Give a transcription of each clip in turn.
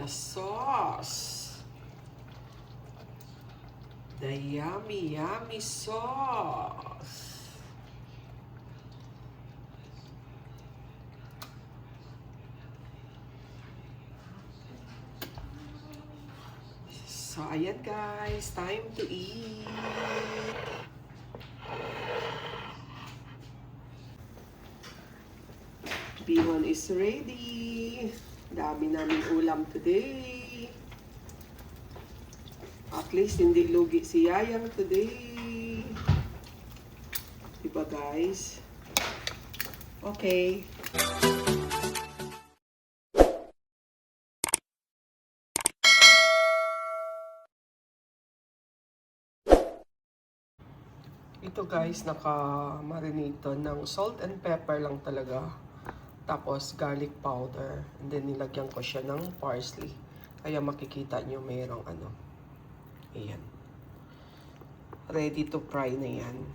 the sauce. The yummy, yummy sauce. So, ayan guys, time to eat. B1 is ready. Dami namin ulam today. At least hindi lugi si Yayang today. Diba guys? Okay. Ito guys, naka-marinate ng salt and pepper lang talaga. Tapos garlic powder. And then nilagyan ko siya ng parsley. Kaya makikita nyo mayroong ano. Ayan. Ready to fry na yan.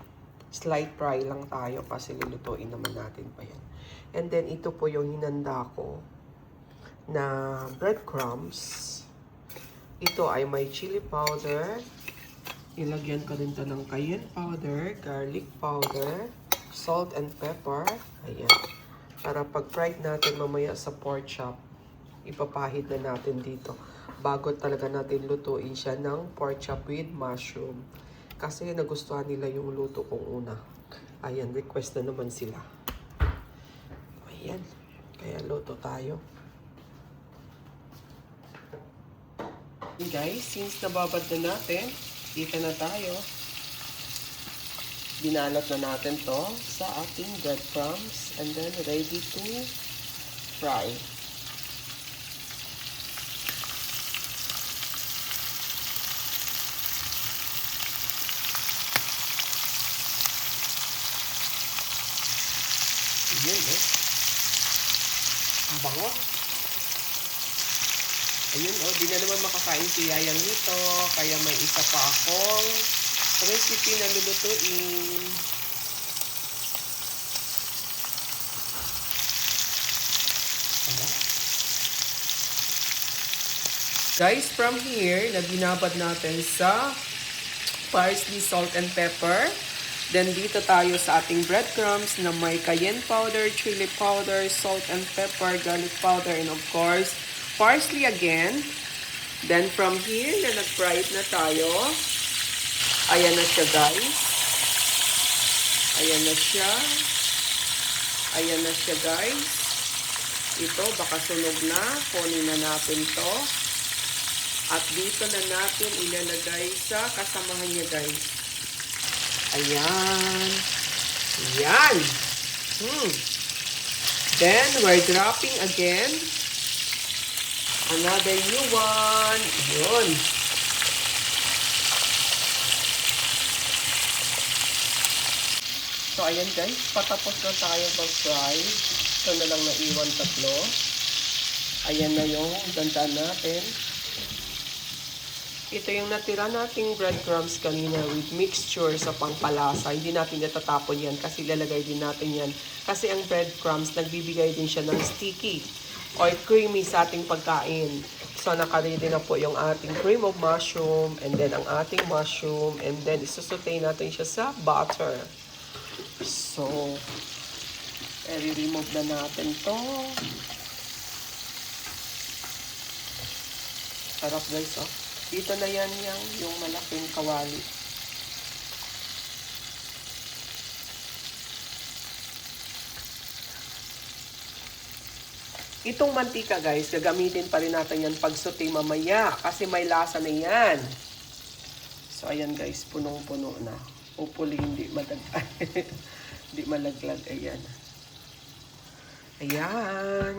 Slight fry lang tayo kasi lulutuin naman natin pa yan. And then ito po yung hinanda ko na breadcrumbs. Ito ay may chili powder. Ilagyan ko din to ng cayenne powder, garlic powder, salt and pepper. Ayan. Para pag-fried natin mamaya sa pork chop, ipapahid na natin dito. Bago talaga natin lutuin siya ng pork chop with mushroom. Kasi nagustuhan nila yung luto kong una. Ayan, request na naman sila. Ayan. Kaya luto tayo. Guys, since nababad na natin, dito na tayo. Binalot na natin to sa ating breadcrumbs and then ready to fry. Ayan eh. Ang bango. Ayun oh, di na naman makakain si Yayang nito. Kaya may isa pa akong recipe na lulutuin. Guys, from here, na binabad natin sa parsley, salt, and pepper. Then dito tayo sa ating breadcrumbs na may cayenne powder, chili powder, salt and pepper, garlic powder, and of course, parsley again. Then from here, na nag-fry na tayo. Ayan na siya guys. Ayan na siya. Ayan na siya guys. Ito, baka sunog na. Kunin na natin to. At dito na natin ilalagay sa kasamahan niya guys. Ayan. Ayan. Then, we're dropping again. Another new one. Yun. So, ayan guys. Patapos na tayo mag-fry. Ito na lang naiwan tatlo. Ayan na yung ganda natin. Ito yung natira nating breadcrumbs kanina with mixture sa pangpalasa. Hindi natin natatapon yan kasi lalagay din natin yan. Kasi ang breadcrumbs, nagbibigay din siya ng sticky or creamy sa ating pagkain. So, naka-ready na po yung ating cream of mushroom and then ang ating mushroom and then isusutay natin siya sa butter. So, i-remove na natin to. Sarap guys, oh. Dito na yan yung malaking kawali. Itong mantika guys, gagamitin pa rin natin yan pag sauté mamaya kasi may lasa na yan. So ayan guys, punong-puno na. Hopefully hindi malaglag. Hindi malaglag, ayan. Ayan.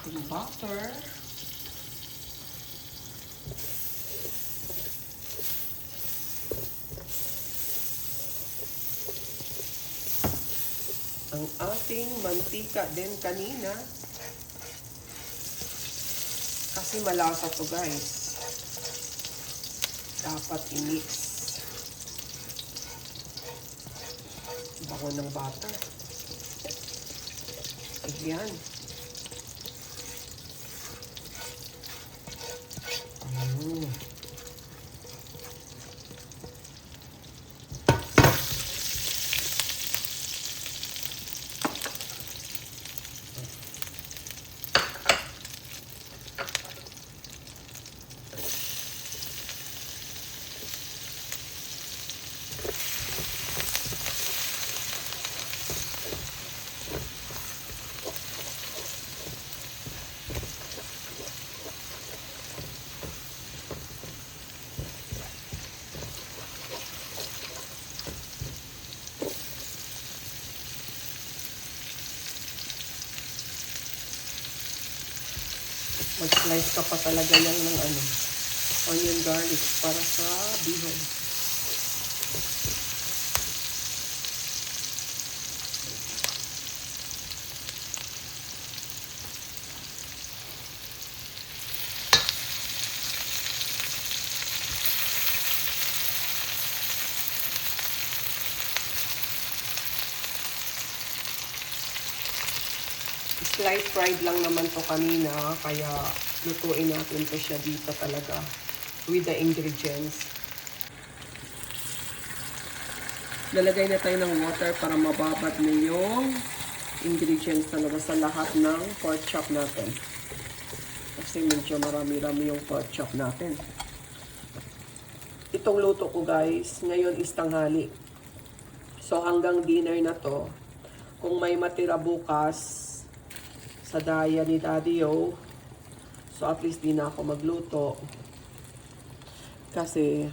Ating butter. Ang ating mantika din kanina. Kasi malasa to guys. Dapat i-mix. Bango ng butter. Ayan. Mm. Mag-slice ka pa talaga yan ng onion garlic para sa bihon. Slice fried lang naman to kanina, kaya lutuin natin to siya dito talaga with the ingredients. Lalagay na tayo ng water para mababad na yung ingredients talaga sa lahat ng pork chop natin. Kasi medyo marami-rami yung pork chop natin. Itong luto ko guys, ngayon is tanghali. So hanggang dinner na to. Kung may matira bukas sa daya ni Daddy O, so at least di na ako magluto. Kasi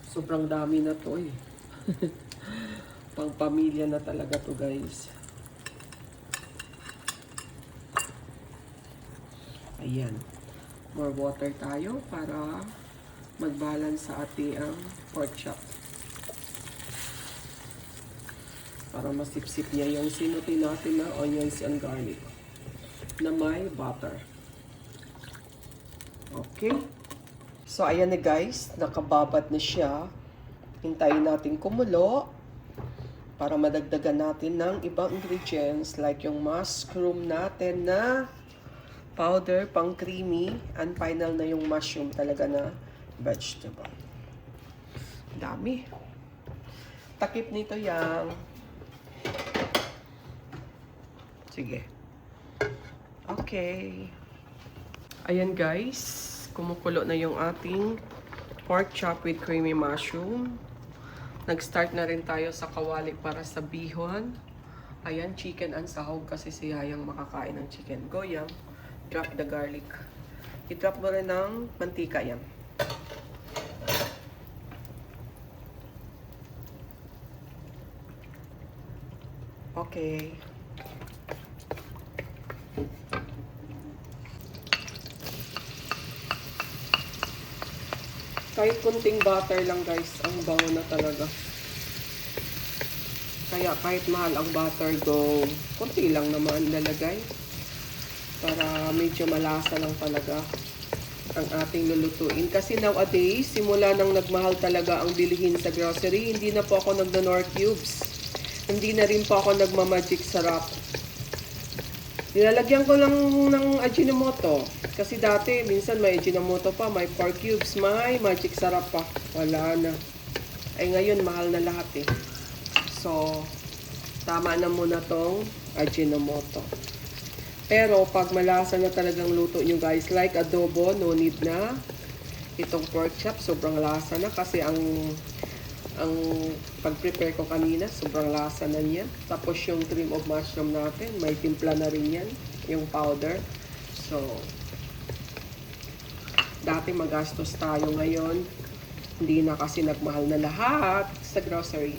sobrang dami na to eh. Pang pamilya na talaga to guys. Ayan. More water tayo para mag-balance sa ating pork chop. Para masipsip niya yung sinuti natin na onions and garlic na may butter. Okay. So, ayan na guys. Nakababad na siya. Hintayin natin kumulo para madagdagan natin ng ibang ingredients like yung mushroom natin na powder pang creamy, and final na yung mushroom talaga na vegetable. Dami. Takip nito yang. Sige. Okay. Ayan guys, kumukulo na yung ating pork chop with creamy mushroom. Nag-start na rin tayo sa kawali para sa bihon. Ayan, chicken and sahog kasi si Yayang makakain ng chicken. Goyang, drop the garlic. I-drop mo rin ng mantika yan. Okay. Kahit kunting butter lang guys, ang bango na talaga. Kaya kahit mahal ang butter, go kunti lang naman lalagay. Para medyo malasa lang talaga ang ating lulutuin. Kasi nowadays, simula nang nagmahal talaga ang bilihin sa grocery, hindi na po ako nagno-Knorr cubes. Hindi na rin po ako nagmamagic sarap. Nilalagyan ko lang ng Ajinomoto. Kasi dati, minsan may Ajinomoto pa, may pork cubes, may magic sarap pa. Wala na. Ay ngayon, mahal na lahat eh. So, tama na muna tong Ajinomoto. Pero, pag malasa na talagang luto nyo guys, like adobo, no need na. Itong pork chop, sobrang lasa na kasi ang pag-prepare ko kanina, sobrang lasa na niya. Tapos yung cream of mushroom natin, may timpla na rin yan, yung powder. So, dati magastos tayo ngayon. Hindi na kasi nagmahal na lahat sa grocery.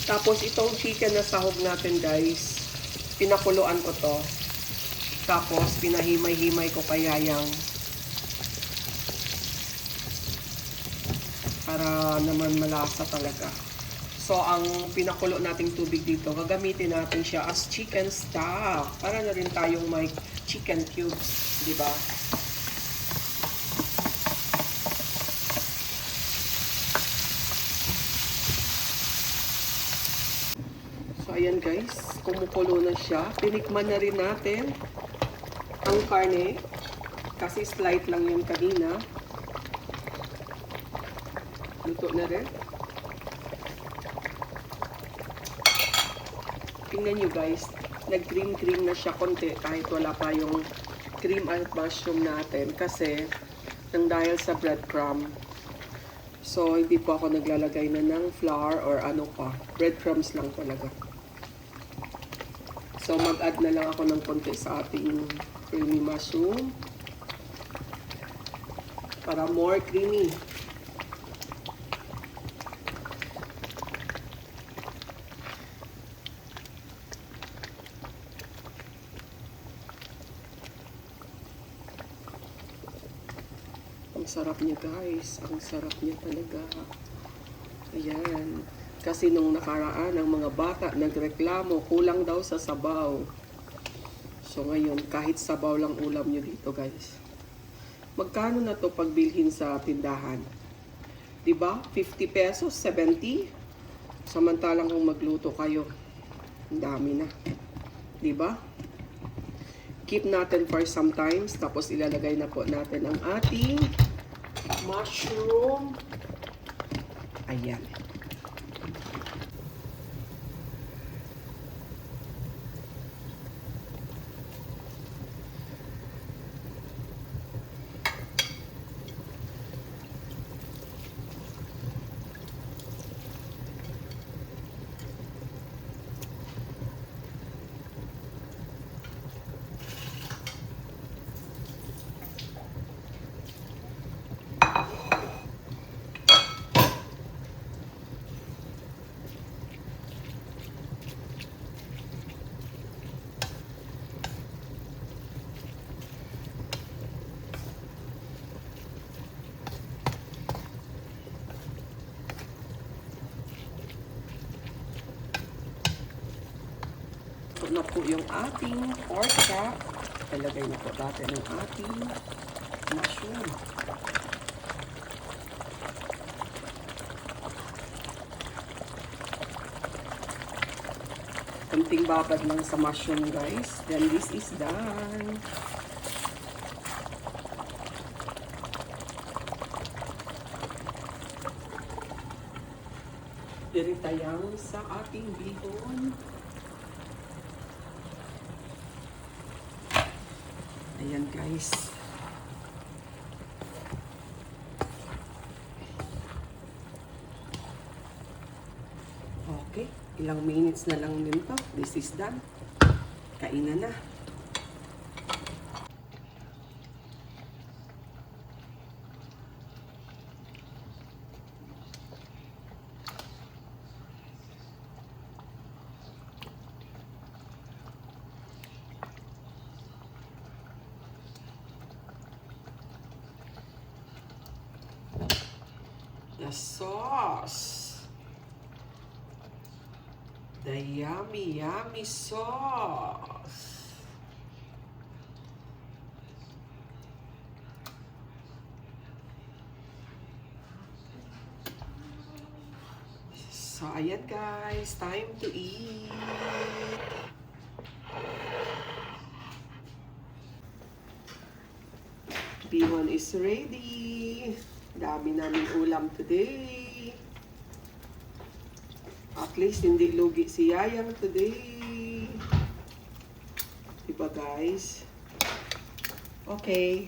Tapos itong chicken na sahog natin guys, pinakuluan ko to. Tapos pinahimay-himay ko kay Yayang. Para naman malasa talaga. So, ang pinakulo nating tubig dito, gagamitin natin siya as chicken stock. Para na rin tayong may chicken cubes, di ba? ayan guys, kumukulo na siya. Tinikman na rin natin ang karne. Kasi slight lang yun kanina. Luto na rin. Tingnan nyo guys, nag-cream-cream na siya konti kahit wala pa yung cream at mushroom natin. Kasi, nang dahil sa breadcrumb. So, hindi po ako naglalagay na ng flour or ano pa. Breadcrumbs lang talaga. So, mag-add na lang ako ng konti sa ating creamy mushroom. Para more creamy. Ang sarap niya guys. Ang sarap niya talaga. Ayan. Kasi nung nakaraan, ang mga bata nagreklamo, kulang daw sa sabaw. So ngayon, kahit sabaw lang ulam nyo dito guys. Magkano na to pagbilhin sa tindahan? Diba? 50 pesos, 70. Samantalang kung magluto kayo, ang dami na. Diba? Keep natin for some times. Tapos ilalagay na po natin ang ating mushroom. Ayan. Ito na po yung ating pork chop. Ilagay na po natin ang ating mushroom. Kunting babad lang sa mushroom guys. Then this is done. Diritayang sa ating bihon. Ayan guys. Okay. Ilang minutes na lang din to. This is done. Kainan na. The sauce. The yummy, yummy sauce. So, ayan guys. Time to eat. Bihon is ready. Dami namin ulam today. At least hindi lugi si Yayang today. Diba guys? Okay.